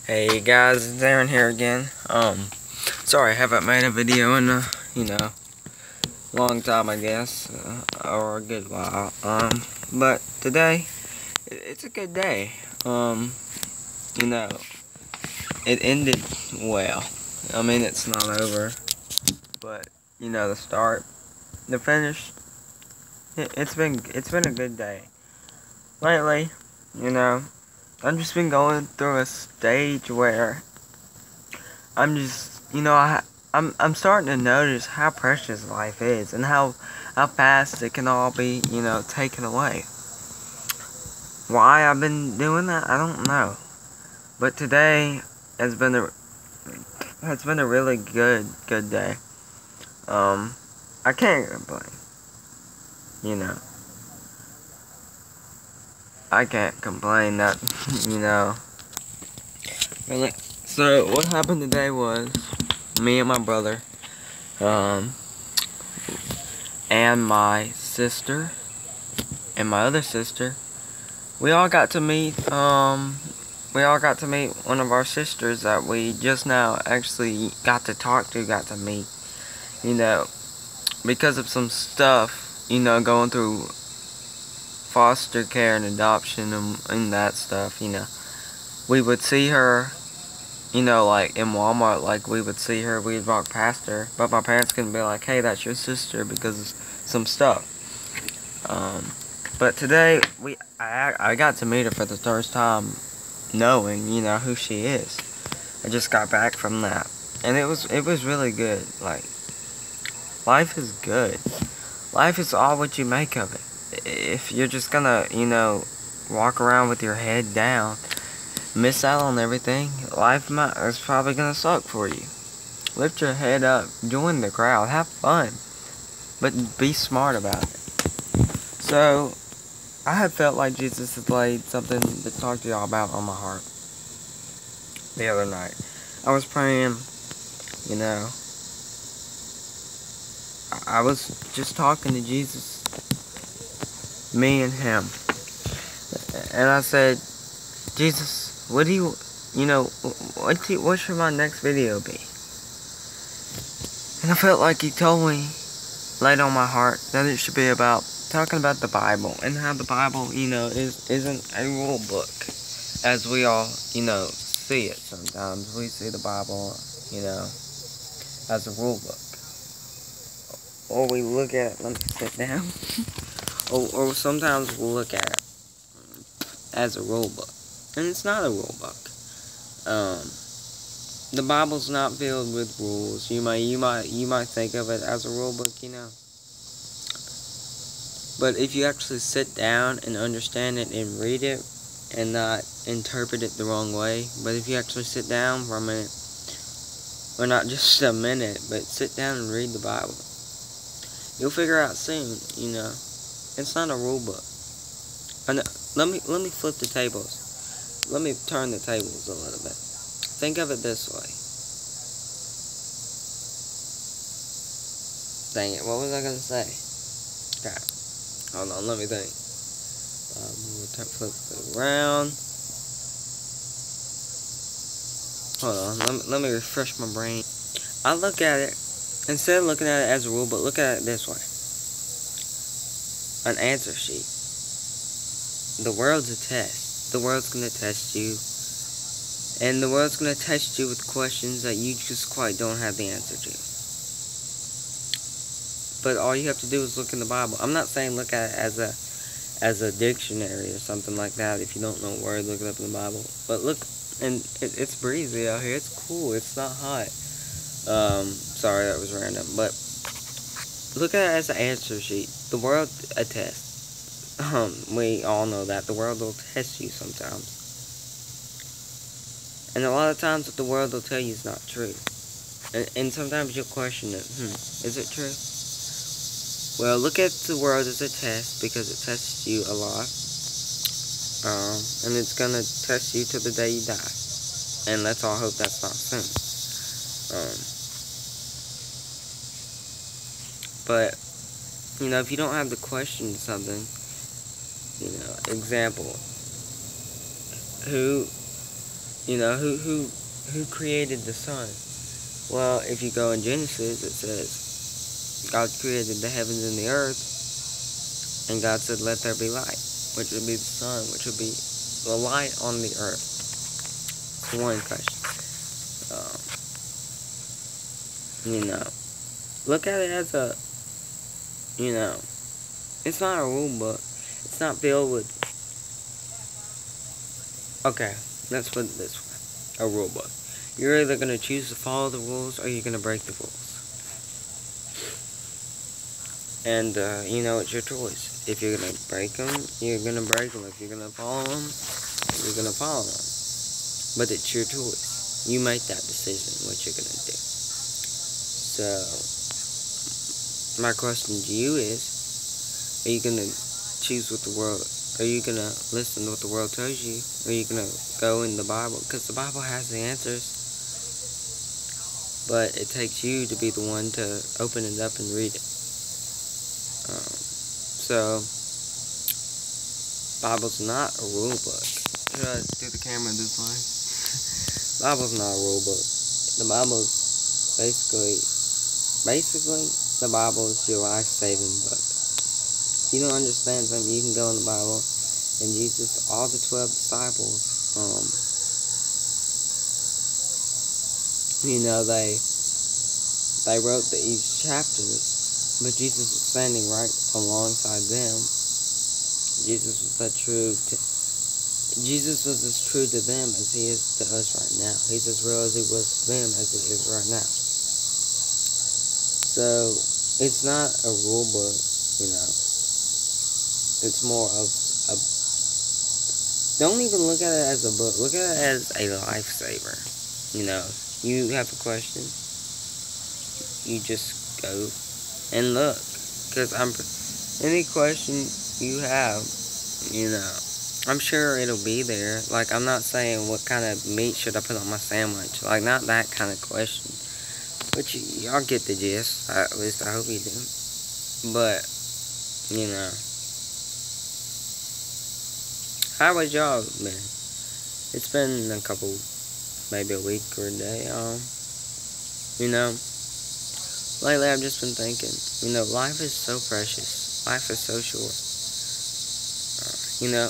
Hey guys, it's Aaron here again. Sorry I haven't made a video in a, long time, I guess, or a good while. But today, it's a good day. You know, it ended well. I mean, it's not over, but the start, the finish, it's been a good day. Lately, I've just been going through a stage where I'm just, I'm starting to notice how precious life is and how fast it can all be, taken away. Why I've been doing that, I don't know. But today has been a really good day. I can't complain. I can't complain that, Really. So what happened today was me and my brother, and my sister, and my other sister, we all got to meet one of our sisters that we just now actually got to meet, because of some stuff, going through foster care and adoption and that stuff, we would see her, like in Walmart, like we would see her, we'd walk past her, but my parents couldn't be like, hey, that's your sister, because of some stuff. But today, I got to meet her for the first time, knowing, who she is. I just got back from that, and it was really good. Like, life is good. Life is all what you make of it. If you're just gonna, walk around with your head down, miss out on everything, life is probably gonna suck for you. Lift your head up, join the crowd, have fun, but be smart about it. So, I have felt like Jesus has laid something to talk to y'all about on my heart the other night. I was praying, I was just talking to Jesus, me and him, and I said, Jesus, what should my next video be? And I felt like he told me, laid on my heart, that it should be about talking about the Bible, and how the Bible, isn't a rule book, as we all, see it sometimes. We see the Bible, as a rule book. Or we look at it, let me sit down, or sometimes we'll look at it as a rule book, and it's not a rule book. The Bible's not filled with rules. You might think of it as a rule book, but if you actually sit down and understand it and read it, and not interpret it the wrong way, but if you actually sit down for a minute, or not just a minute, but sit down and read the Bible, you'll figure out soon, it's not a rule book. Let me flip the tables. Let me turn the tables a little bit. Think of it this way. Dang it, what was I gonna say? Okay, hold on, let me think. Flip it around. Hold on, let me refresh my brain. I look at it, instead of looking at it as a rule, but look at it this way. An answer sheet. The world's a test. The world's gonna test you. And the world's gonna test you with questions that you just quite don't have the answer to. But all you have to do is look in the Bible. I'm not saying look at it as a dictionary or something like that. If you don't know a word, look it up in the Bible. But look, and it's breezy out here. It's cool. It's not hot. Sorry, that was random. But look at it as an answer sheet. The world, a test. We all know that. The world will test you sometimes. And a lot of times what the world will tell you is not true. And sometimes you'll question it. Is it true? Well, look at the world as a test, because it tests you a lot. And it's gonna test you till the day you die. And let's all hope that's not soon. But, if you don't have to question something, example, who You know, who created the sun? Well, if you go in Genesis, it says God created the heavens and the earth, and God said, "Let there be light," which would be the sun, which would be the light on the earth. It's one question. Um, you know, look at it as a, you know, it's not a rule book. It's not filled with. Okay, let's put it this way: a rule book. You're either gonna choose to follow the rules or you're gonna break the rules. And, you know, it's your choice. If you're going to break them, you're going to break them. If you're going to follow them, you're going to follow them. But it's your choice. You make that decision, what you're going to do. So, my question to you is, are you going to choose what the world, are you going to listen to what the world tells you? Or are you going to go in the Bible? Because the Bible has the answers. But it takes you to be the one to open it up and read it. So, Bible's not a rule book. Should I do the camera this way? Bible's not a rule book. The Bible's basically, the Bible is your life-saving book. If you don't understand something, you can go in the Bible, and Jesus, all the 12 disciples, you know, they wrote each chapters. But Jesus was standing right alongside them. Jesus was Jesus was as true to them as he is to us right now. He's as real as he was to them as he is right now. So, it's not a rule book, you know. It's more of a... Don't even look at it as a book. Look at it as a lifesaver. You know, you have a question. You just go and look, because any question you have, you know, I'm sure it'll be there. Like, I'm not saying what kind of meat should I put on my sandwich, like, not that kind of question, but y'all get the gist. At least I hope you do. But, you know, how was y'all been? It's been a couple, maybe a week or a day, you know. Lately, I've just been thinking, you know, life is so precious. Life is so short. You know,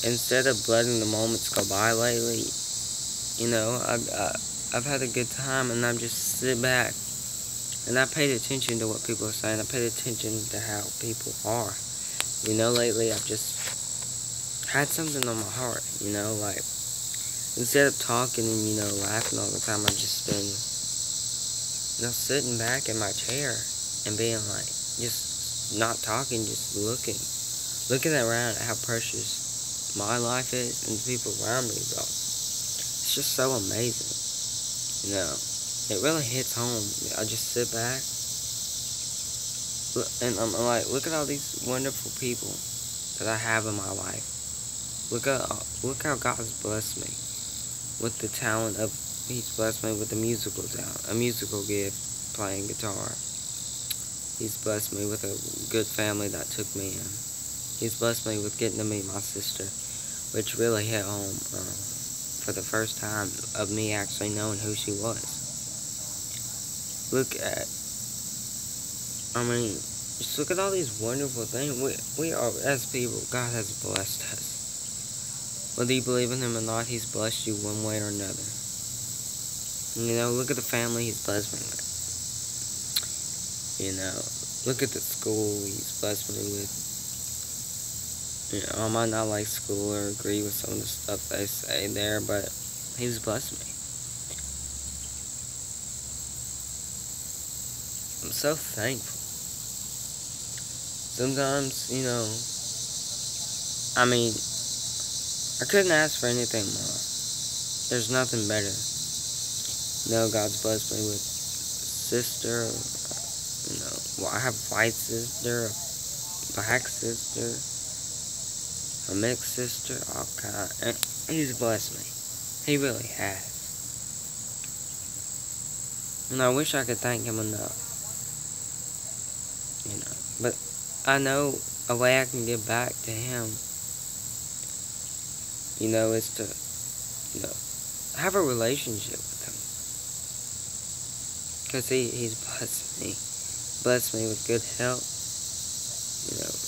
instead of letting the moments go by lately, you know, I've had a good time, and I've just sit back, and I paid attention to what people are saying. I paid attention to how people are. You know, lately, I've just had something on my heart, you know, like, instead of talking and, you know, laughing all the time, I've just been, you know, sitting back in my chair and being like, just not talking, just looking around at how precious my life is and the people around me, though. It's just so amazing, you know. It really hits home. I just sit back, and I'm like, look at all these wonderful people that I have in my life. Look how God has blessed me with the talent of. He's blessed me with a musical talent, a musical gift, playing guitar. He's blessed me with a good family that took me in. He's blessed me with getting to meet my sister, which really hit home for the first time of me actually knowing who she was. Just look at all these wonderful things. We are, as people, God has blessed us. Whether you believe in Him or not, He's blessed you one way or another. You know, look at the family He's blessed me with. You know, look at the school He's blessed me with. You know, I might not like school or agree with some of the stuff they say there, but He's blessed me. I'm so thankful. Sometimes, you know, I mean, I couldn't ask for anything more. There's nothing better. You know, God's blessed me with a sister, you know, well, I have a white sister, a black sister, a mixed sister, all kind, and He's blessed me. He really has. And I wish I could thank Him enough. You know, but I know a way I can give back to Him, you know, is to you know, have a relationship with him. Because he's blessed me with good health, you know,